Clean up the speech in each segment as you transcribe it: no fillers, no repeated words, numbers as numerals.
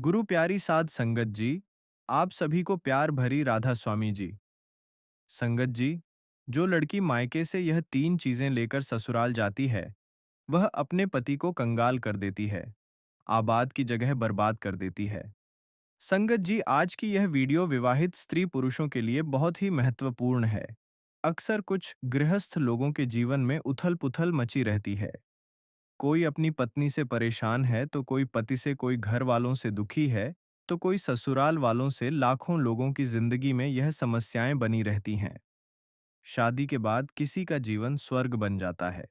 गुरु प्यारी साध संगत जी, आप सभी को प्यार भरी राधा स्वामी जी। संगत जी, जो लड़की मायके से यह तीन चीजें लेकर ससुराल जाती है, वह अपने पति को कंगाल कर देती है, आबाद की जगह बर्बाद कर देती है। संगत जी, आज की यह वीडियो विवाहित स्त्री पुरुषों के लिए बहुत ही महत्वपूर्ण है। अक्सर कुछ गृहस्थ लोगों के जीवन में उथल पुथल मची रहती है। कोई अपनी पत्नी से परेशान है, तो कोई पति से, कोई घर वालों से दुखी है, तो कोई ससुराल वालों से। लाखों लोगों की जिंदगी में यह समस्याएं बनी रहती हैं। शादी के बाद किसी का जीवन स्वर्ग बन जाता है,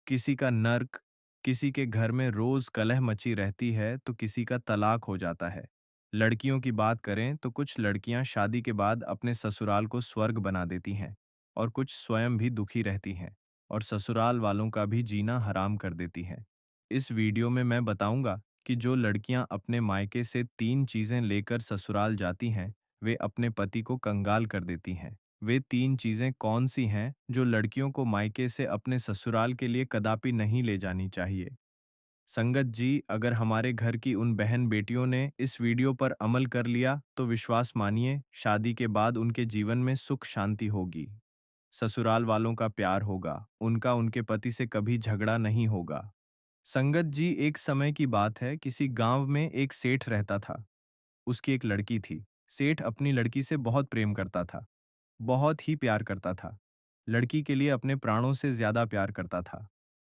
किसी का नर्क। किसी के घर में रोज कलह मची रहती है, तो किसी का तलाक हो जाता है। लड़कियों की बात करें तो कुछ लड़कियां शादी के बाद अपने ससुराल को स्वर्ग बना देती हैं, और कुछ स्वयं भी दुखी रहती हैं और ससुराल वालों का भी जीना हराम कर देती हैं। इस वीडियो में मैं बताऊंगा कि जो लड़कियां अपने मायके से तीन चीजें लेकर ससुराल जाती हैं, वे अपने पति को कंगाल कर देती हैं। वे तीन चीजें कौन सी हैं जो लड़कियों को मायके से अपने ससुराल के लिए कदापि नहीं ले जानी चाहिए। संगत जी, अगर हमारे घर की उन बहन बेटियों ने इस वीडियो पर अमल कर लिया, तो विश्वास मानिए, शादी के बाद उनके जीवन में सुख शांति होगी। ससुराल वालों का प्यार होगा, उनका उनके पति से कभी झगड़ा नहीं होगा। संगत जी, एक समय की बात है, किसी गांव में एक सेठ रहता था। उसकी एक लड़की थी। सेठ अपनी लड़की से बहुत प्रेम करता था, बहुत ही प्यार करता था। लड़की के लिए अपने प्राणों से ज्यादा प्यार करता था।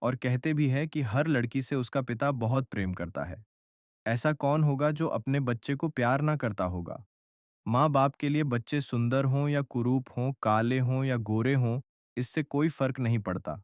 और कहते भी है कि हर लड़की से उसका पिता बहुत प्रेम करता है। ऐसा कौन होगा जो अपने बच्चे को प्यार ना करता होगा। माँ बाप के लिए बच्चे सुंदर हों या कुरूप हों, काले हों या गोरे हों, इससे कोई फर्क नहीं पड़ता।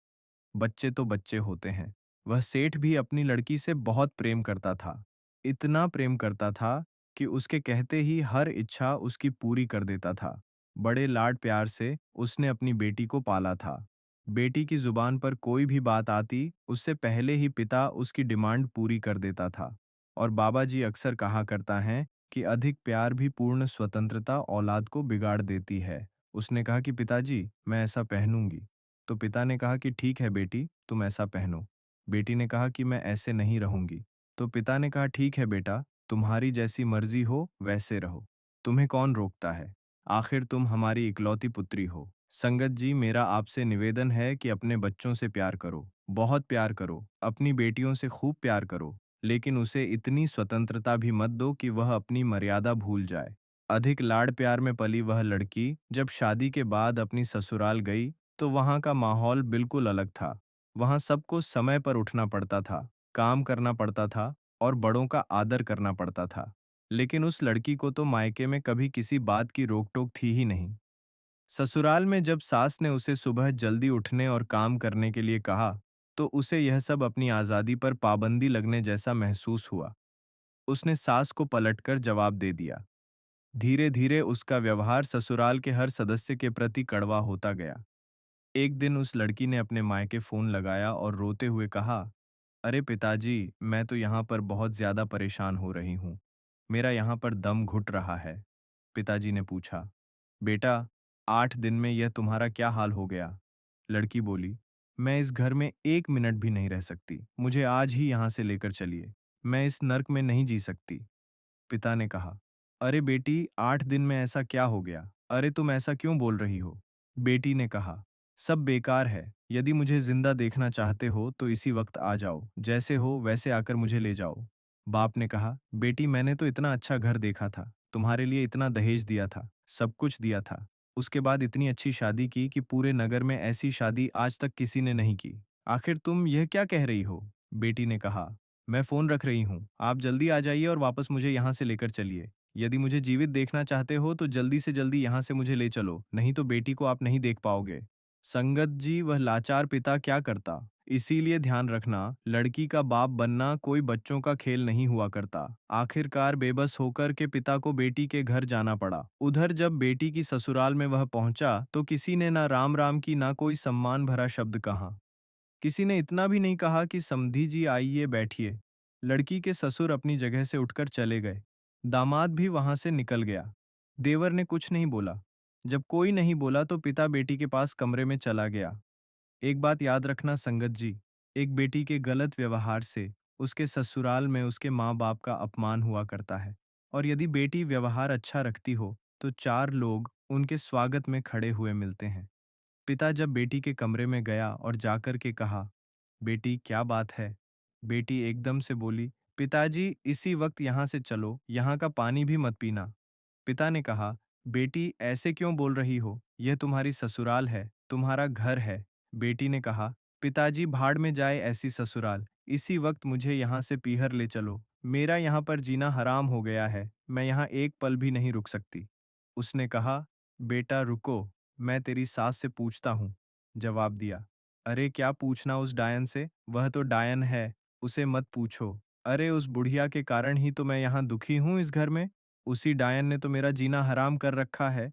बच्चे तो बच्चे होते हैं। वह सेठ भी अपनी लड़की से बहुत प्रेम करता था। इतना प्रेम करता था कि उसके कहते ही हर इच्छा उसकी पूरी कर देता था। बड़े लाड प्यार से उसने अपनी बेटी को पाला था। बेटी की जुबान पर कोई भी बात आती, उससे पहले ही पिता उसकी डिमांड पूरी कर देता था। और बाबा जी अक्सर कहा करता है कि अधिक प्यार भी पूर्ण स्वतंत्रता औलाद को बिगाड़ देती है। उसने कहा कि पिताजी, मैं ऐसा पहनूंगी। तो पिता ने कहा कि ठीक है बेटी, तुम ऐसा पहनो। बेटी ने कहा कि मैं ऐसे नहीं रहूंगी। तो पिता ने कहा ठीक है बेटा, तुम्हारी जैसी मर्जी हो वैसे रहो। तुम्हें कौन रोकता है? आखिर तुम हमारी इकलौती पुत्री हो। संगत जी, मेरा आपसे निवेदन है कि अपने बच्चों से प्यार करो, बहुत प्यार करो, अपनी बेटियों से खूब प्यार करो, लेकिन उसे इतनी स्वतंत्रता भी मत दो कि वह अपनी मर्यादा भूल जाए। अधिक लाड़ प्यार में पली वह लड़की जब शादी के बाद अपनी ससुराल गई, तो वहां का माहौल बिल्कुल अलग था। वहां सबको समय पर उठना पड़ता था, काम करना पड़ता था और बड़ों का आदर करना पड़ता था। लेकिन उस लड़की को तो मायके में कभी किसी बात की रोक टोक थी ही नहीं। ससुराल में जब सास ने उसे सुबह जल्दी उठने और काम करने के लिए कहा, तो उसे यह सब अपनी आज़ादी पर पाबंदी लगने जैसा महसूस हुआ। उसने सास को पलटकर जवाब दे दिया। धीरे धीरे उसका व्यवहार ससुराल के हर सदस्य के प्रति कड़वा होता गया। एक दिन उस लड़की ने अपने मायके फोन लगाया और रोते हुए कहा, अरे पिताजी, मैं तो यहाँ पर बहुत ज्यादा परेशान हो रही हूँ। मेरा यहाँ पर दम घुट रहा है। पिताजी ने पूछा, बेटा, 8 दिन में यह तुम्हारा क्या हाल हो गया? लड़की बोली, मैं इस घर में 1 मिनट भी नहीं रह सकती। मुझे आज ही यहाँ से लेकर चलिए। मैं इस नर्क में नहीं जी सकती। पिता ने कहा, अरे बेटी, 8 दिन में ऐसा क्या हो गया? अरे तुम ऐसा क्यों बोल रही हो? बेटी ने कहा, सब बेकार है। यदि मुझे जिंदा देखना चाहते हो तो इसी वक्त आ जाओ, जैसे हो वैसे आकर मुझे ले जाओ। बाप ने कहा, बेटी, मैंने तो इतना अच्छा घर देखा था, तुम्हारे लिए इतना दहेज दिया था, सब कुछ दिया था। उसके बाद इतनी अच्छी शादी की कि पूरे नगर में ऐसी शादी आज तक किसी ने नहीं की। आखिर तुम यह क्या कह रही हो? बेटी ने कहा, मैं फोन रख रही हूँ, आप जल्दी आ जाइए और वापस मुझे यहाँ से लेकर चलिए। यदि मुझे जीवित देखना चाहते हो तो जल्दी से जल्दी यहाँ से मुझे ले चलो, नहीं तो बेटी को आप नहीं देख पाओगे। संगत जी, वह लाचार पिता क्या करता? इसीलिए ध्यान रखना, लड़की का बाप बनना कोई बच्चों का खेल नहीं हुआ करता। आखिरकार बेबस होकर के पिता को बेटी के घर जाना पड़ा। उधर जब बेटी की ससुराल में वह पहुंचा, तो किसी ने ना राम राम की ना कोई सम्मान भरा शब्द कहा। किसी ने इतना भी नहीं कहा कि समधी जी आइए बैठिए। लड़की के ससुर अपनी जगह से उठकर चले गए। दामाद भी वहां से निकल गया। देवर ने कुछ नहीं बोला। जब कोई नहीं बोला तो पिता बेटी के पास कमरे में चला गया। एक बात याद रखना संगत जी, एक बेटी के गलत व्यवहार से उसके ससुराल में उसके माँ बाप का अपमान हुआ करता है, और यदि बेटी व्यवहार अच्छा रखती हो तो चार लोग उनके स्वागत में खड़े हुए मिलते हैं। पिता जब बेटी के कमरे में गया और जाकर के कहा, बेटी क्या बात है? बेटी एकदम से बोली, पिताजी इसी वक्त यहाँ से चलो, यहाँ का पानी भी मत पीना। पिता ने कहा, बेटी ऐसे क्यों बोल रही हो? यह तुम्हारी ससुराल है, तुम्हारा घर है। बेटी ने कहा, पिताजी भाड़ में जाए ऐसी ससुराल, इसी वक्त मुझे यहाँ से पीहर ले चलो। मेरा यहाँ पर जीना हराम हो गया है, मैं यहाँ एक पल भी नहीं रुक सकती। उसने कहा, बेटा रुको, मैं तेरी सास से पूछता हूँ। जवाब दिया, अरे क्या पूछना उस डायन से, वह तो डायन है, उसे मत पूछो। अरे उस बुढ़िया के कारण ही तो मैं यहाँ दुखी हूँ इस घर में, उसी डायन ने तो मेरा जीना हराम कर रखा है।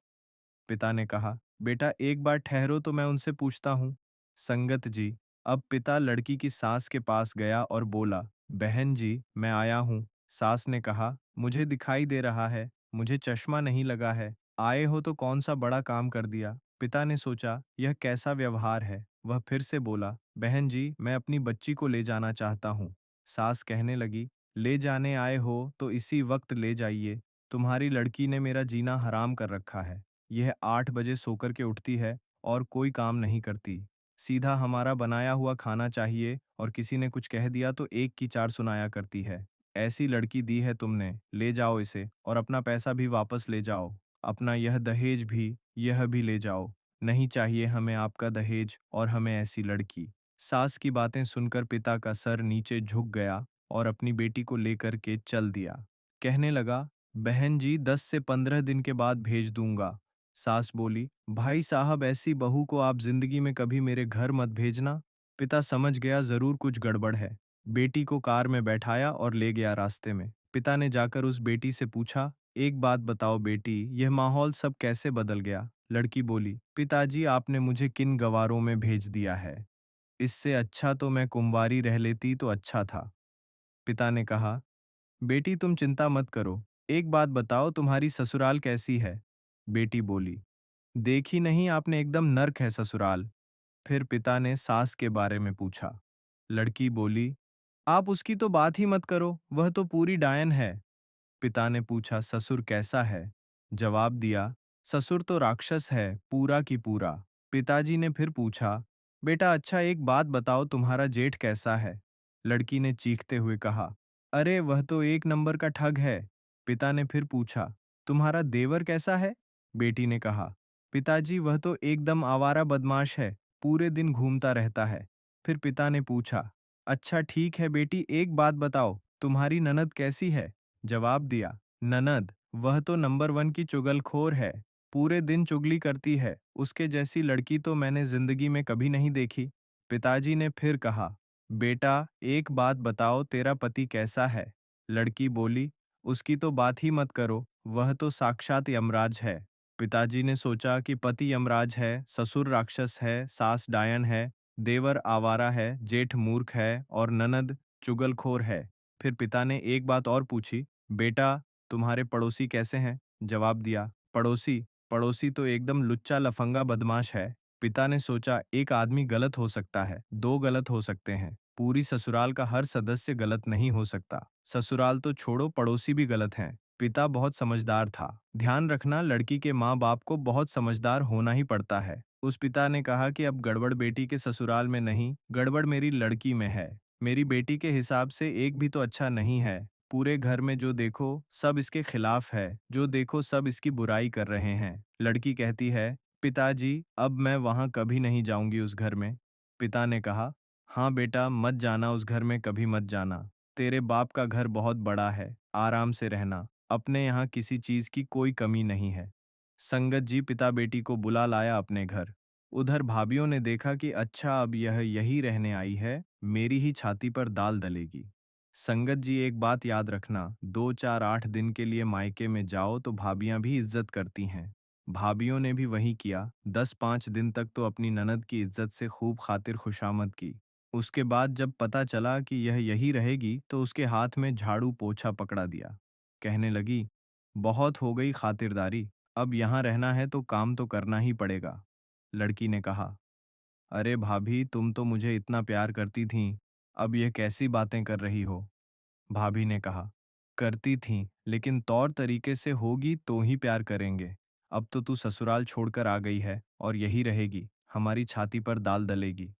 पिता ने कहा, बेटा एक बार ठहरो तो मैं उनसे पूछता हूँ। संगत जी, अब पिता लड़की की सास के पास गया और बोला, बहन जी मैं आया हूँ। सास ने कहा, मुझे दिखाई दे रहा है, मुझे चश्मा नहीं लगा है, आए हो तो कौन सा बड़ा काम कर दिया। पिता ने सोचा यह कैसा व्यवहार है, वह फिर से बोला, बहन जी मैं अपनी बच्ची को ले जाना चाहता हूँ। सास कहने लगी, ले जाने आए हो तो इसी वक्त ले जाइए, तुम्हारी लड़की ने मेरा जीना हराम कर रखा है। यह 8 बजे सोकर के उठती है और कोई काम नहीं करती। सीधा हमारा बनाया हुआ खाना चाहिए और किसी ने कुछ कह दिया तो एक की चार सुनाया करती है। ऐसी लड़की दी है तुमने, ले जाओ इसे और अपना पैसा भी वापस ले जाओ। अपना यह दहेज भी, यह भी ले जाओ। नहीं चाहिए हमें आपका दहेज और हमें ऐसी लड़की। सास की बातें सुनकर पिता का सर नीचे झुक गया और अपनी बेटी को लेकर के चल दिया। कहने लगा, बहन जी 10 से 15 दिन के बाद भेज दूंगा। सास बोली, भाई साहब ऐसी बहू को आप जिंदगी में कभी मेरे घर मत भेजना। पिता समझ गया जरूर कुछ गड़बड़ है। बेटी को कार में बैठाया और ले गया रास्ते में। पिता ने जाकर उस बेटी से पूछा, एक बात बताओ बेटी, यह माहौल सब कैसे बदल गया? लड़की बोली, पिताजी आपने मुझे किन गवारों में भेज दिया है? इससे अच्छा तो मैं कुंवारी रह लेती तो अच्छा था। पिता ने कहा, बेटी तुम चिंता मत करो, एक बात बताओ तुम्हारी ससुराल कैसी है? बेटी बोली, देखी नहीं आपने, एकदम नर्क है ससुराल। फिर पिता ने सास के बारे में पूछा। लड़की बोली, आप उसकी तो बात ही मत करो, वह तो पूरी डायन है। पिता ने पूछा, ससुर कैसा है? जवाब दिया, ससुर तो राक्षस है, पूरा की पूरा। पिताजी ने फिर पूछा, बेटा अच्छा एक बात बताओ तुम्हारा जेठ कैसा है? लड़की ने चीखते हुए कहा, अरे वह तो एक नंबर का ठग है। पिता ने फिर पूछा, तुम्हारा देवर कैसा है? बेटी ने कहा, पिताजी वह तो एकदम आवारा बदमाश है, पूरे दिन घूमता रहता है। फिर पिता ने पूछा, अच्छा ठीक है बेटी एक बात बताओ, तुम्हारी ननद कैसी है? जवाब दिया, ननद, वह तो नंबर 1 की चुगलखोर है, पूरे दिन चुगली करती है, उसके जैसी लड़की तो मैंने जिंदगी में कभी नहीं देखी। पिताजी ने फिर कहा, बेटा एक बात बताओ तेरा पति कैसा है? लड़की बोली, उसकी तो बात ही मत करो, वह तो साक्षात यमराज है। पिताजी ने सोचा कि पति यमराज है, ससुर राक्षस है, सास डायन है, देवर आवारा है, जेठ मूर्ख है और ननद चुगलखोर है। फिर पिता ने एक बात और पूछी, बेटा तुम्हारे पड़ोसी कैसे हैं? जवाब दिया, पड़ोसी, पड़ोसी तो एकदम लुच्चा लफंगा बदमाश है। पिता ने सोचा एक आदमी गलत हो सकता है, दो गलत हो सकते हैं, पूरी ससुराल का हर सदस्य गलत नहीं हो सकता। ससुराल तो छोड़ो पड़ोसी भी गलत हैं। पिता बहुत समझदार था। ध्यान रखना लड़की के माँ बाप को बहुत समझदार होना ही पड़ता है। उस पिता ने कहा कि अब गड़बड़ बेटी के ससुराल में नहीं, गड़बड़ मेरी लड़की में है। मेरी बेटी के हिसाब से एक भी तो अच्छा नहीं है। पूरे घर में जो देखो सब इसके खिलाफ है, जो देखो सब इसकी बुराई कर रहे हैं। लड़की कहती है, पिताजी अब मैं वहां कभी नहीं जाऊंगी उस घर में। पिता ने कहा, हाँ बेटा मत जाना उस घर में, कभी मत जाना। तेरे बाप का घर बहुत बड़ा है, आराम से रहना, अपने यहाँ किसी चीज की कोई कमी नहीं है। संगत जी पिता बेटी को बुला लाया अपने घर। उधर भाभीियों ने देखा कि अच्छा अब यह यही रहने आई है, मेरी ही छाती पर दाल दलेगी। संगत जी एक बात याद रखना, 2 4 8 दिन के लिए मायके में जाओ तो भाभियां भी इज्जत करती हैं। भाभीियों ने भी वही किया, 10 5 दिन तक तो अपनी ननद की इज्जत से खूब खातिर खुशामद की। उसके बाद जब पता चला कि यह यही रहेगी तो उसके हाथ में झाड़ू पोछा पकड़ा दिया। कहने लगी, बहुत हो गई खातिरदारी, अब यहाँ रहना है तो काम तो करना ही पड़ेगा। लड़की ने कहा, अरे भाभी तुम तो मुझे इतना प्यार करती थीं, अब यह कैसी बातें कर रही हो? भाभी ने कहा। करती थी, लेकिन तौर तरीके से होगी तो ही प्यार करेंगे। अब तो तू ससुराल छोड़कर आ गई है और यही रहेगी, हमारी छाती पर दाल दलेगी।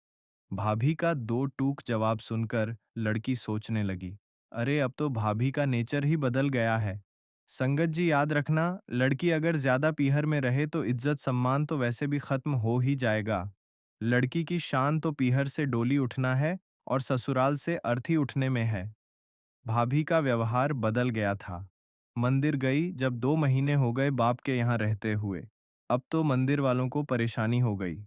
भाभी का दो टूक जवाब सुनकर लड़की सोचने लगी। अरे अब तो भाभी का नेचर ही बदल गया है। संगत जी याद रखना, लड़की अगर ज्यादा पीहर में रहे तो इज्जत सम्मान तो वैसे भी खत्म हो ही जाएगा। लड़की की शान तो पीहर से डोली उठना है और ससुराल से अर्थी उठने में है। भाभी का व्यवहार बदल गया था। मंदिर गई जब 2 महीने हो गए बाप के यहाँ रहते हुए। अब तो मंदिर वालों को परेशानी हो गई।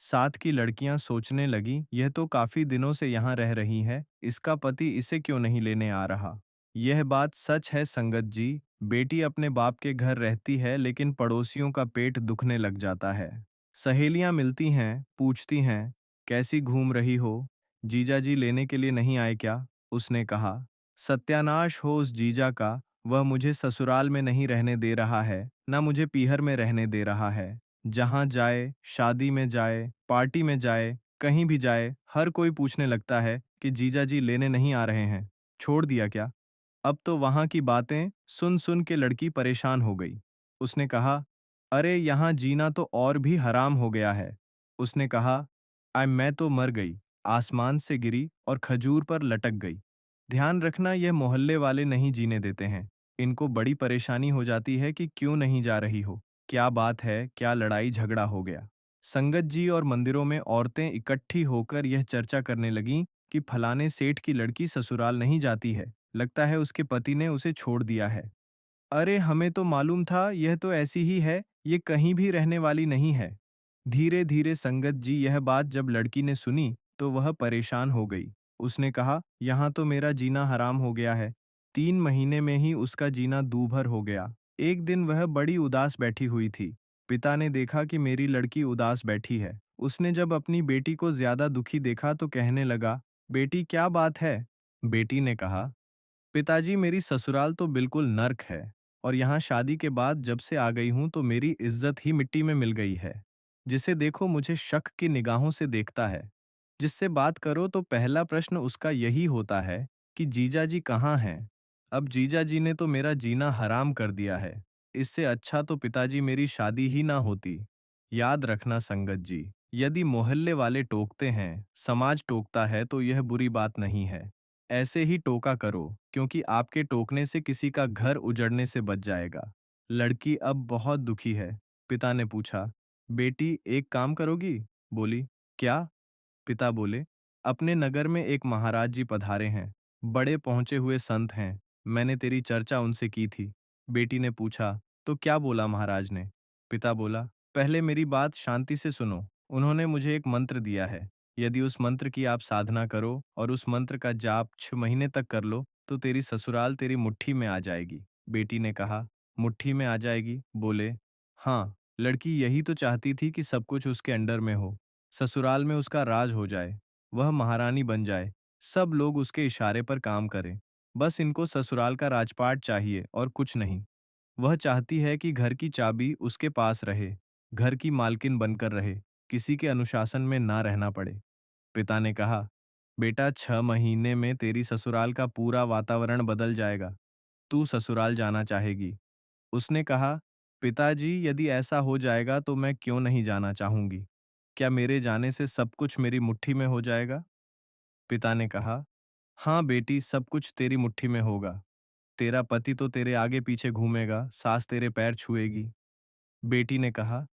साथ की लड़कियां सोचने लगी, यह तो काफी दिनों से यहाँ रह रही है, इसका पति इसे क्यों नहीं लेने आ रहा। यह बात सच है संगत जी, बेटी अपने बाप के घर रहती है लेकिन पड़ोसियों का पेट दुखने लग जाता है। सहेलियां मिलती हैं, पूछती हैं, कैसी घूम रही हो, जीजा जी लेने के लिए नहीं आए क्या? उसने कहा। सत्यानाश हो उस जीजा का, वह मुझे ससुराल में नहीं रहने दे रहा है, ना मुझे पीहर में रहने दे रहा है। जहाँ जाए, शादी में जाए, पार्टी में जाए, कहीं भी जाए, हर कोई पूछने लगता है कि जीजा जी लेने नहीं आ रहे हैं। छोड़ दिया क्या? अब तो वहां की बातें सुन सुन के लड़की परेशान हो गई। उसने कहा, अरे यहाँ जीना तो और भी हराम हो गया है। उसने कहा, मैं तो मर गई, आसमान से गिरी और खजूर पर लटक गई। ध्यान रखना, यह मोहल्ले वाले नहीं जीने देते हैं। इनको बड़ी परेशानी हो जाती है कि क्यों नहीं जा रही हो, क्या बात है, क्या लड़ाई झगड़ा हो गया। संगत जी और मंदिरों में औरतें इकट्ठी होकर यह चर्चा करने लगीं कि फलाने सेठ की लड़की ससुराल नहीं जाती है, लगता है उसके पति ने उसे छोड़ दिया है। अरे हमें तो मालूम था यह तो ऐसी ही है, ये कहीं भी रहने वाली नहीं है। धीरे धीरे संगत जी यह बात जब लड़की ने सुनी तो वह परेशान हो गई। उसने कहा, यहाँ तो मेरा जीना हराम हो गया है। 3 महीने में ही उसका जीना दूभर हो गया। एक दिन वह बड़ी उदास बैठी हुई थी। पिता ने देखा कि मेरी लड़की उदास बैठी है। उसने जब अपनी बेटी को ज्यादा दुखी देखा तो कहने लगा, बेटी क्या बात है? बेटी ने कहा, पिताजी मेरी ससुराल तो बिल्कुल नर्क है और यहाँ शादी के बाद जब से आ गई हूँ तो मेरी इज्जत ही मिट्टी में मिल गई है। जिसे देखो मुझे शक की निगाहों से देखता है। जिससे बात करो तो पहला प्रश्न उसका यही होता है कि जीजा जी कहाँ हैं। अब जीजा जी ने तो मेरा जीना हराम कर दिया है। इससे अच्छा तो पिताजी मेरी शादी ही ना होती। याद रखना संगत जी, यदि मोहल्ले वाले टोकते हैं, समाज टोकता है तो यह बुरी बात नहीं है। ऐसे ही टोका करो, क्योंकि आपके टोकने से किसी का घर उजड़ने से बच जाएगा। लड़की अब बहुत दुखी है। पिता ने पूछा, बेटी एक काम करोगी? बोली, क्या? पिता बोले, अपने नगर में एक महाराज जी पधारे हैं, बड़े पहुंचे हुए संत हैं। मैंने तेरी चर्चा उनसे की थी। बेटी ने पूछा, तो क्या बोला महाराज ने? पिता बोला, पहले मेरी बात शांति से सुनो। उन्होंने मुझे एक मंत्र दिया है। यदि उस मंत्र की आप साधना करो और उस मंत्र का जाप 6 महीने तक कर लो तो तेरी ससुराल तेरी मुट्ठी में आ जाएगी। बेटी ने कहा, मुट्ठी में आ जाएगी? बोले, हाँ। लड़की यही तो चाहती थी कि सब कुछ उसके अंडर में हो, ससुराल में उसका राज हो जाए, वह महारानी बन जाए, सब लोग उसके इशारे पर काम करें। बस इनको ससुराल का राजपाट चाहिए और कुछ नहीं। वह चाहती है कि घर की चाबी उसके पास रहे, घर की मालकिन बनकर रहे, किसी के अनुशासन में ना रहना पड़े। पिता ने कहा, बेटा 6 महीने में तेरी ससुराल का पूरा वातावरण बदल जाएगा। तू ससुराल जाना चाहेगी। उसने कहा, पिताजी यदि ऐसा हो जाएगा तो मैं क्यों नहीं जाना चाहूंगी। क्या मेरे जाने से सब कुछ मेरी मुट्ठी में हो जाएगा? पिता ने कहा, हाँ बेटी, सब कुछ तेरी मुट्ठी में होगा। तेरा पति तो तेरे आगे पीछे घूमेगा, सास तेरे पैर छुएगी। बेटी ने कहा,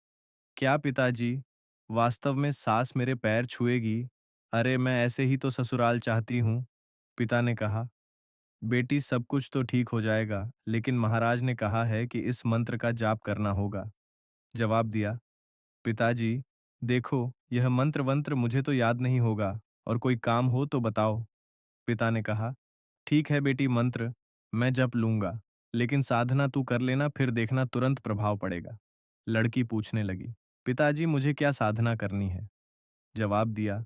क्या पिताजी, वास्तव में सास मेरे पैर छुएगी? अरे मैं ऐसे ही तो ससुराल चाहती हूँ। पिता ने कहा, बेटी सब कुछ तो ठीक हो जाएगा, लेकिन महाराज ने कहा है कि इस मंत्र का जाप करना होगा। जवाब दिया, पिताजी, देखो यह मंत्र वंत्र मुझे तो याद नहीं होगा, और कोई काम हो तो बताओ। पिता ने कहा, ठीक है बेटी, मंत्र मैं जप लूंगा, लेकिन साधना तू कर लेना, फिर देखना तुरंत प्रभाव पड़ेगा। लड़की पूछने लगी, पिताजी मुझे क्या साधना करनी है? जवाब दिया,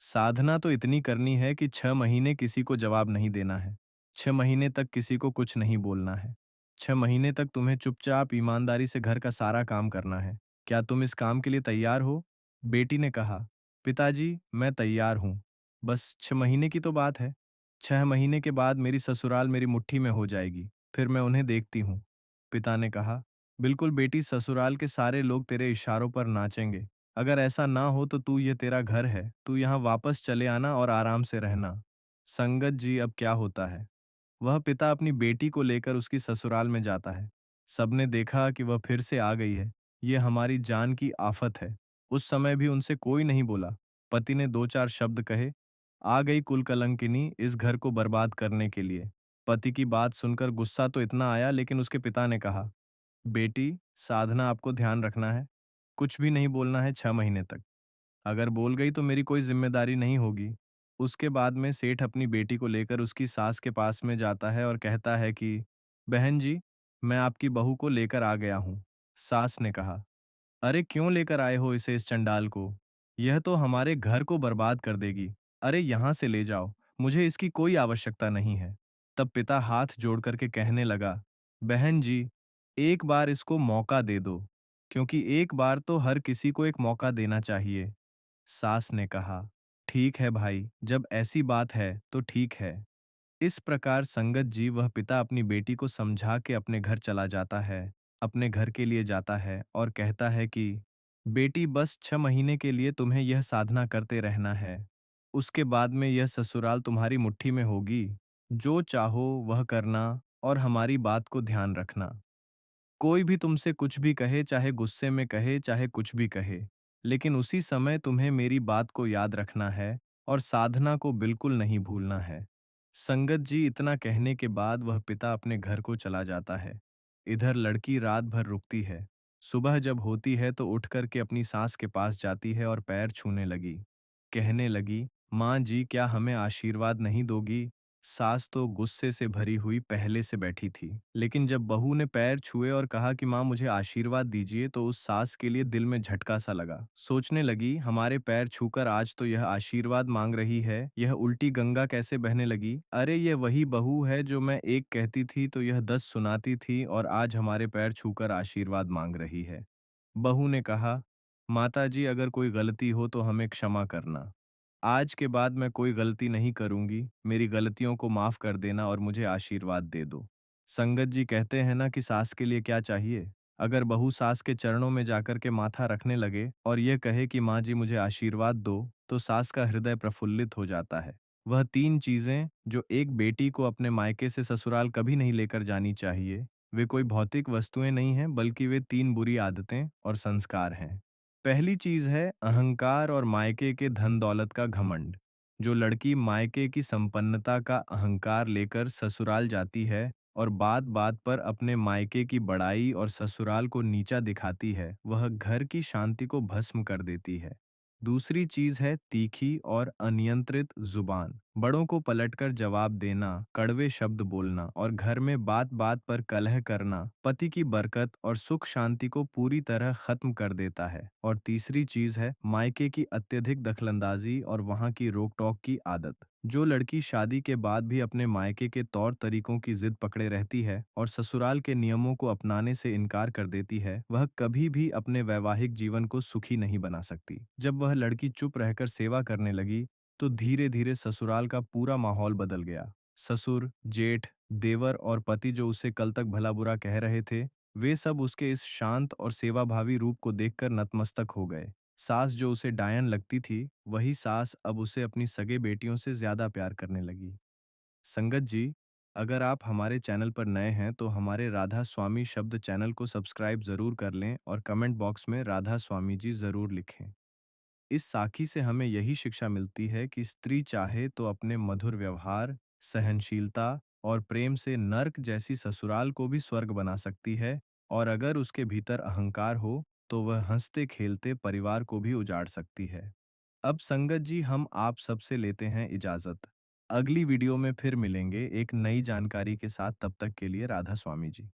साधना तो इतनी करनी है कि 6 महीने किसी को जवाब नहीं देना है। 6 महीने तक किसी को कुछ नहीं बोलना है। 6 महीने तक तुम्हें चुपचाप ईमानदारी से घर का सारा काम करना है। क्या तुम इस काम के लिए तैयार हो? बेटी ने कहा, पिताजी मैं तैयार हूँ। बस 6 महीने की तो बात है। 6 महीने के बाद मेरी ससुराल मेरी मुट्ठी में हो जाएगी, फिर मैं उन्हें देखती हूँ। पिता ने कहा, बिल्कुल बेटी, ससुराल के सारे लोग तेरे इशारों पर नाचेंगे। अगर ऐसा ना हो तो तू ये तेरा घर है, तू यहाँ वापस चले आना और आराम से रहना। संगत जी, अब क्या होता है? वह पिता अपनी बेटी को लेकर उसकी ससुराल में जाता है। सबने देखा कि वह फिर से आ गई है। ये हमारी जान की आफत है। उस समय भी उनसे कोई नहीं बोला। पति ने दो चार शब्द कहे। आ गई कुल कलंकिनी इस घर को बर्बाद करने के लिए। पति की बात सुनकर गुस्सा तो इतना आया, लेकिन उसके पिता ने कहा, बेटी, साधना, आपको ध्यान रखना है। कुछ भी नहीं बोलना है 6 महीने तक। अगर बोल गई तो मेरी कोई जिम्मेदारी नहीं होगी। उसके बाद में सेठ अपनी बेटी को लेकर उसकी सास के पास में जाता है और कहता है कि बहन जी, मैं आपकी बहू को लेकर आ गया हूँ। सास ने कहा, अरे क्यों लेकर आए हो इसे, इस चंडाल को? यह तो हमारे घर को बर्बाद कर देगी। अरे यहाँ से ले जाओ, मुझे इसकी कोई आवश्यकता नहीं है। तब पिता हाथ जोड़ करके कहने लगा, बहन जी, एक बार इसको मौका दे दो, क्योंकि एक बार तो हर किसी को एक मौका देना चाहिए। सास ने कहा, ठीक है भाई, जब ऐसी बात है तो ठीक है। इस प्रकार संगत जी, वह पिता अपनी बेटी को समझा के अपने घर चला जाता है, अपने घर के लिए जाता है और कहता है कि बेटी, बस 6 महीने के लिए तुम्हें यह साधना करते रहना है। उसके बाद में यह ससुराल तुम्हारी मुट्ठी में होगी। जो चाहो वह करना और हमारी बात को ध्यान रखना। कोई भी तुमसे कुछ भी कहे, चाहे गुस्से में कहे, चाहे कुछ भी कहे, लेकिन उसी समय तुम्हें मेरी बात को याद रखना है और साधना को बिल्कुल नहीं भूलना है। संगत जी, इतना कहने के बाद वह पिता अपने घर को चला जाता है। इधर लड़की रात भर रुकती है। सुबह जब होती है तो उठ कर के अपनी सास के पास जाती है और पैर छूने लगी। कहने लगी, माँ जी, क्या हमें आशीर्वाद नहीं दोगी? सास तो गुस्से से भरी हुई पहले से बैठी थी, लेकिन जब बहू ने पैर छुए और कहा कि माँ मुझे आशीर्वाद दीजिए, तो उस सास के लिए दिल में झटका सा लगा। सोचने लगी, हमारे पैर छूकर आज तो यह आशीर्वाद मांग रही है, यह उल्टी गंगा कैसे बहने लगी? अरे ये वही बहू है जो मैं एक कहती थी तो यह 10 सुनाती थी और आज हमारे पैर छूकर आशीर्वाद मांग रही है। बहू ने कहा, माताजी, अगर कोई गलती हो तो हमें क्षमा करना। आज के बाद मैं कोई गलती नहीं करूंगी, मेरी गलतियों को माफ कर देना और मुझे आशीर्वाद दे दो। संगत जी, कहते हैं ना कि सास के लिए क्या चाहिए? अगर बहू सास के चरणों में जाकर के माथा रखने लगे और यह कहे कि माँ जी मुझे आशीर्वाद दो, तो सास का हृदय प्रफुल्लित हो जाता है। वह 3 चीजें जो एक बेटी को अपने मायके से ससुराल कभी नहीं लेकर जानी चाहिए, वे कोई भौतिक वस्तुएं नहीं हैं, बल्कि वे 3 बुरी आदतें और संस्कार हैं। पहली चीज है अहंकार और मायके के धन दौलत का घमंड। जो लड़की मायके की संपन्नता का अहंकार लेकर ससुराल जाती है और बात बात पर अपने मायके की बड़ाई और ससुराल को नीचा दिखाती है, वह घर की शांति को भस्म कर देती है। दूसरी चीज है तीखी और अनियंत्रित जुबान। बड़ों को पलटकर जवाब देना, कड़वे शब्द बोलना और घर में बात बात पर कलह करना पति की बरकत और सुख शांति को पूरी तरह खत्म कर देता है। और तीसरी चीज है मायके की अत्यधिक दखलंदाजी और वहां की रोक टोक की आदत। जो लड़की शादी के बाद भी अपने मायके के तौर तरीकों की जिद पकड़े रहती है और ससुराल के नियमों को अपनाने से इनकार कर देती है, वह कभी भी अपने वैवाहिक जीवन को सुखी नहीं बना सकती। जब वह लड़की चुप रहकर सेवा करने लगी, तो धीरे धीरे ससुराल का पूरा माहौल बदल गया। ससुर, जेठ, देवर और पति जो उसे कल तक भला बुरा कह रहे थे, वे सब उसके इस शांत और सेवाभावी रूप को देखकर नतमस्तक हो गए। सास जो उसे डायन लगती थी, वही सास अब उसे अपनी सगे बेटियों से ज्यादा प्यार करने लगी। संगत जी, अगर आप हमारे चैनल पर नए हैं तो हमारे राधा स्वामी शब्द चैनल को सब्सक्राइब जरूर कर लें और कमेंट बॉक्स में राधा स्वामी जी जरूर लिखें। इस साखी से हमें यही शिक्षा मिलती है कि स्त्री चाहे तो अपने मधुर व्यवहार, सहनशीलता और प्रेम से नर्क जैसी ससुराल को भी स्वर्ग बना सकती है, और अगर उसके भीतर अहंकार हो तो वह हंसते खेलते परिवार को भी उजाड़ सकती है। अब संगत जी, हम आप सबसे लेते हैं इजाजत। अगली वीडियो में फिर मिलेंगे एक नई जानकारी के साथ। तब तक के लिए राधा स्वामी जी।